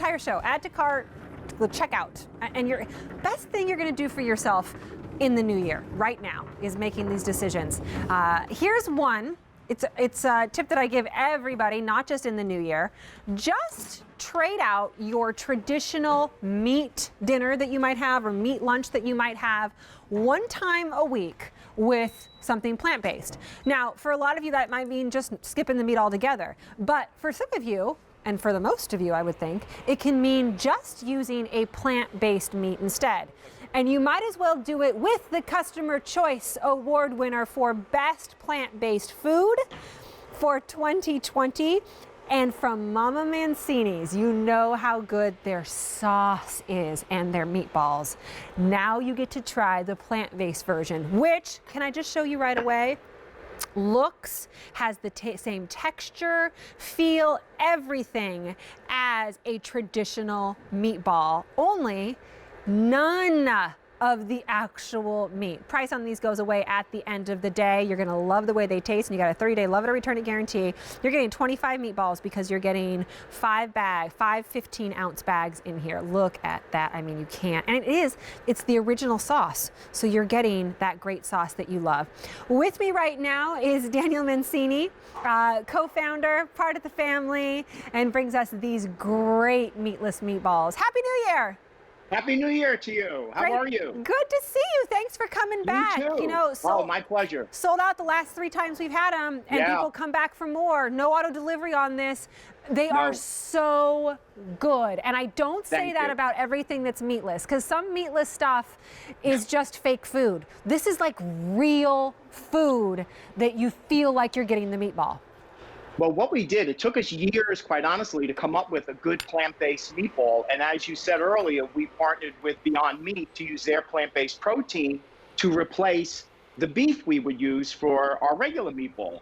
entire show. Add to cart, go check out. And your best thing you're going to do for yourself in the new year, right now, is making these decisions. Here's one. It's a tip that I give everybody, not just in the new year. Just trade out your traditional meat dinner that you might have or meat lunch that you might have one time a week with something plant-based. Now, for a lot of you, that might mean just skipping the meat altogether. But for some of you, and for the most of you, I would think, it can mean just using a plant-based meat instead. And you might as well do it with the Customer Choice Award winner for Best Plant-Based Food for 2020. And from Mama Mancini's, you know how good their sauce is and their meatballs. Now you get to try the plant-based version, which, can I just show you right away? Looks, has the same texture, feel, everything as a traditional meatball, only none of the actual meat. Price on these goes away at the end of the day. You're gonna love the way they taste, and you got a 30-day love it or return it guarantee. You're getting 25 meatballs because you're getting 5 15-ounce bags in here. Look at that. I mean, you can't. And it's the original sauce. So you're getting that great sauce that you love. With me right now is Daniel Mancini, co-founder, part of the family, and brings us these great meatless meatballs. Happy New Year! Happy New Year to you. How are you? Good to see you. Thanks for coming back. You too. You know, my pleasure. Sold out the last 3 times we've had them, and people come back for more. No auto delivery on this. They are so good. And I don't say that about everything that's meatless, because some meatless stuff is just fake food. This is like real food that you feel like you're getting the meatball. Well, what we did, it took us years, quite honestly, to come up with a good plant-based meatball. And as you said earlier, we partnered with Beyond Meat to use their plant-based protein to replace the beef we would use for our regular meatball.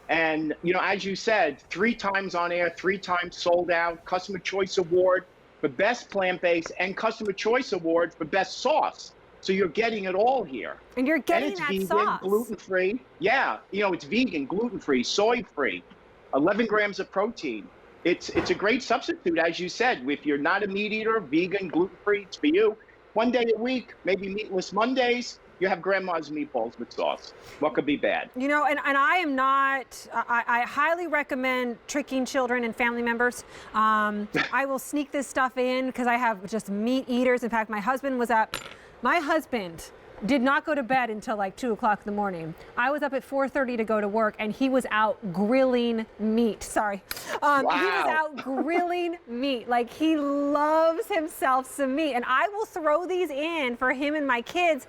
And, you know, as you said, 3 times on air, 3 times sold out, Customer Choice Award for Best Plant-Based and Customer Choice Award for Best Sauce. So you're getting it all here. And you're getting that vegan, sauce. Gluten-free. Yeah, you know, it's vegan, gluten-free, soy-free. 11 grams of protein. It's a great substitute, as you said. If you're not a meat eater, vegan, gluten-free, it's for you. 1 day a week, maybe meatless Mondays, you have grandma's meatballs with sauce. What could be bad? You know, and I am not, I highly recommend tricking children and family members. I will sneak this stuff in because I have just meat eaters. In fact, my husband did not go to bed until like 2 o'clock in the morning. I was up at 4:30 to go to work, and he was out grilling meat. Sorry. He was out grilling meat. Like, he loves himself some meat. And I will throw these in for him and my kids.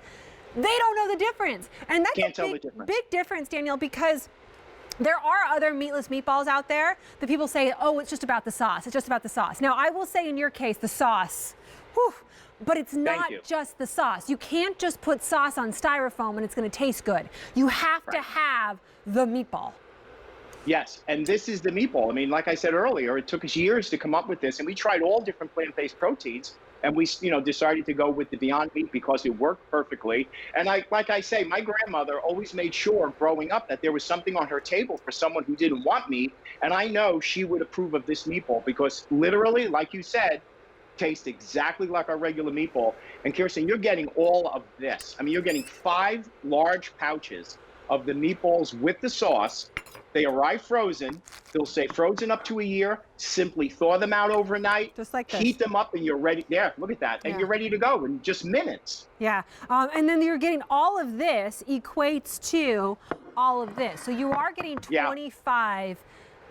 They don't know the difference. And that's a big difference, Daniel, because there are other meatless meatballs out there that people say, oh, it's just about the sauce. It's just about the sauce. Now, I will say in your case, the sauce, whew, but it's not just the sauce. You can't just put sauce on styrofoam and it's going to taste good. You have to have the meatball. Yes, and this is the meatball. I mean, like I said earlier, it took us years to come up with this, and we tried all different plant-based proteins, and we, you know, decided to go with the Beyond Meat because it worked perfectly. And like I say, my grandmother always made sure growing up that there was something on her table for someone who didn't want meat, and I know she would approve of this meatball because literally, like you said, tastes exactly like our regular meatball. And Kirsten, you're getting all of this. I mean, you're getting 5 large pouches of the meatballs with the sauce. They arrive frozen. They'll say frozen up to a year. Simply thaw them out overnight. Just like this. Heat them up and you're ready. Yeah, look at that. And you're ready to go in just minutes. Yeah, and then you're getting all of this equates to all of this. So you are getting 25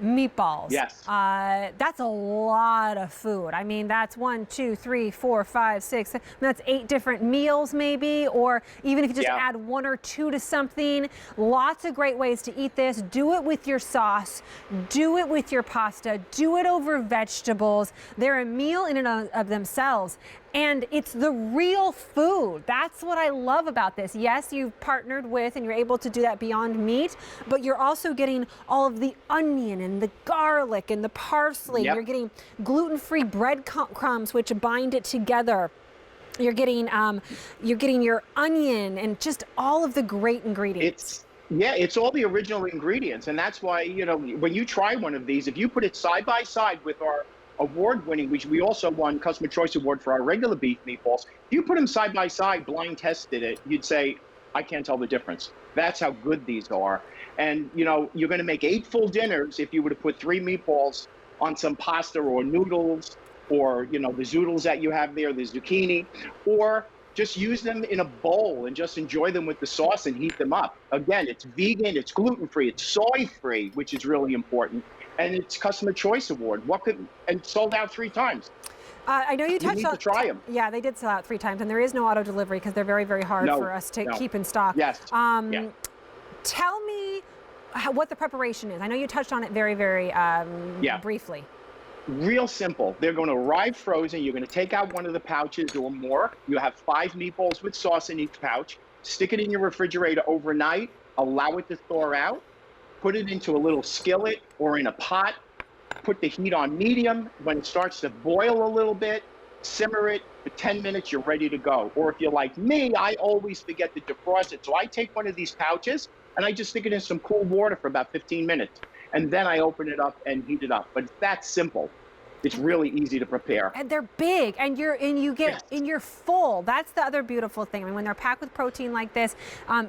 meatballs. Yes. That's a lot of food. I mean, that's 1, 2, 3, 4, 5, 6. That's 8 different meals maybe, or even if you just add 1 or 2 to something. Lots of great ways to eat this. Do it with your sauce. Do it with your pasta. Do it over vegetables. They're a meal in and of themselves. And it's the real food. That's what I love about this. Yes, you've partnered with and you're able to do that Beyond Meat, but you're also getting all of the onion and the garlic and the parsley. You're getting gluten-free breadcrumbs, which bind it together. You're getting your onion and just all of the great ingredients. It's all the original ingredients. And that's why, you know, when you try one of these, if you put it side by side with our award-winning, which we also won Customer Choice Award for our regular beef meatballs. If you put them side by side, blind tested it, you'd say, I can't tell the difference. That's how good these are. And, you know, you're going to make 8 full dinners if you were to put 3 meatballs on some pasta or noodles, or, you know, the zoodles that you have there, the zucchini, or just use them in a bowl and just enjoy them with the sauce and heat them up. Again, it's vegan, it's gluten-free, it's soy-free, which is really important, and it's Customer Choice Award. And sold out 3 times. I know you touched need on. To try them. Yeah, they did sell out 3 times, and there is no auto delivery because they're very, very hard for us to keep in stock. Yes. Yeah. Tell me what the preparation is. I know you touched on it very, very briefly. Real simple. They're going to arrive frozen. You're going to take out one of the pouches or more. You have 5 meatballs with sauce in each pouch. Stick it in your refrigerator overnight. Allow it to thaw out. Put it into a little skillet or in a pot. Put the heat on medium. When it starts to boil a little bit, simmer it for 10 minutes. You're ready to go. Or if you're like me, I always forget to defrost it. So I take one of these pouches and I just stick it in some cool water for about 15 minutes. And then I open it up and heat it up. But it's that simple. It's really easy to prepare. And they're big, and you're full. That's the other beautiful thing. I mean, when they're packed with protein like this,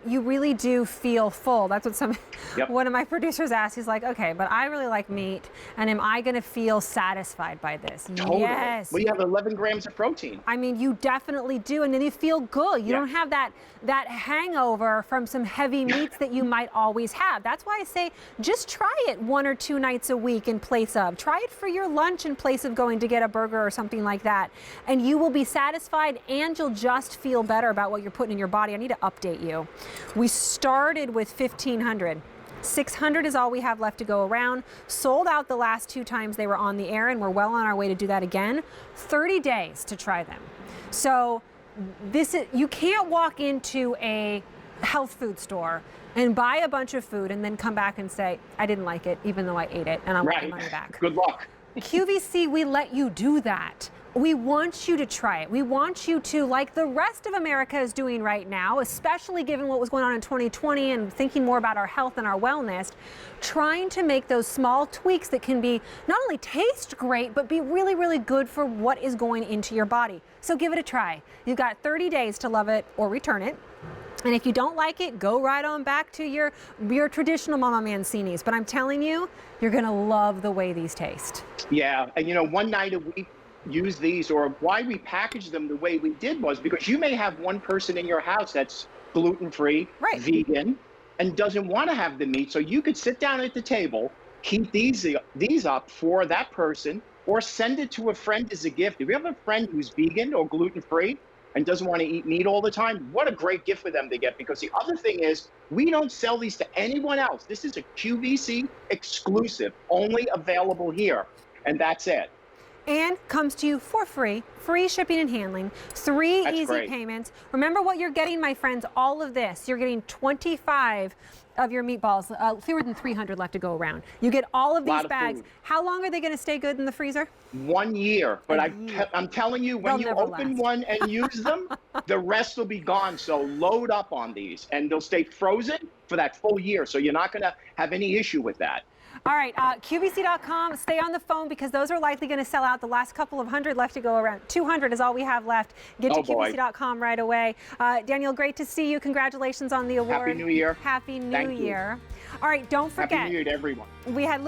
you really do feel full. That's what one of my producers asked. He's like, okay, but I really like meat, and am I going to feel satisfied by this? Totally. Yes. Well, you have 11 grams of protein. I mean, you definitely do, and then you feel good. You don't have that hangover from some heavy meats that you might always have. That's why I say just try it 1 or 2 nights a week in place of. Try it for your lunch in place of going to get a burger or something like that, and you will be satisfied, and you'll just feel better about what you're putting in your body. I need to update you. We started with 1,500. 600 is all we have left to go around. Sold out the last 2 times they were on the air, and we're well on our way to do that again. 30 days to try them. So you can't walk into a health food store and buy a bunch of food and then come back and say, I didn't like it, even though I ate it, and I want my money back. Good luck. QVC, we let you do that. We want you to try it. We want you to, like the rest of America is doing right now, especially given what was going on in 2020 and thinking more about our health and our wellness, trying to make those small tweaks that can be not only taste great, but be really, really good for what is going into your body. So give it a try. You've got 30 days to love it or return it. And if you don't like it, go right on back to your traditional Mama Mancini's. But I'm telling you, you're going to love the way these taste. Yeah, and you know, one night a week, use these, or why we packaged them the way we did was because you may have one person in your house that's gluten-free, vegan, and doesn't want to have the meat. So you could sit down at the table, heat these up for that person, or send it to a friend as a gift. If you have a friend who's vegan or gluten-free and doesn't want to eat meat all the time, what a great gift for them to get. Because the other thing is, we don't sell these to anyone else. This is a QVC exclusive, only available here, and that's it. And comes to you for free shipping and handling, 3 easy payments. Remember what you're getting, my friends, all of this. You're getting 25 of your meatballs, fewer than 300 left to go around. You get all of these bags. How long are they going to stay good in the freezer? 1 year, but I'm telling you, when you open one and use them, the rest will be gone. So load up on these, and they'll stay frozen for that full year. So you're not going to have any issue with that. All right, QVC.com, stay on the phone because those are likely going to sell out. The last couple of 100 left to go around. 200 is all we have left. Get to QVC.com right away. Daniel, great to see you. Congratulations on the award. Happy New Year. Happy New Year. All right, don't forget. Happy New Year to everyone. We had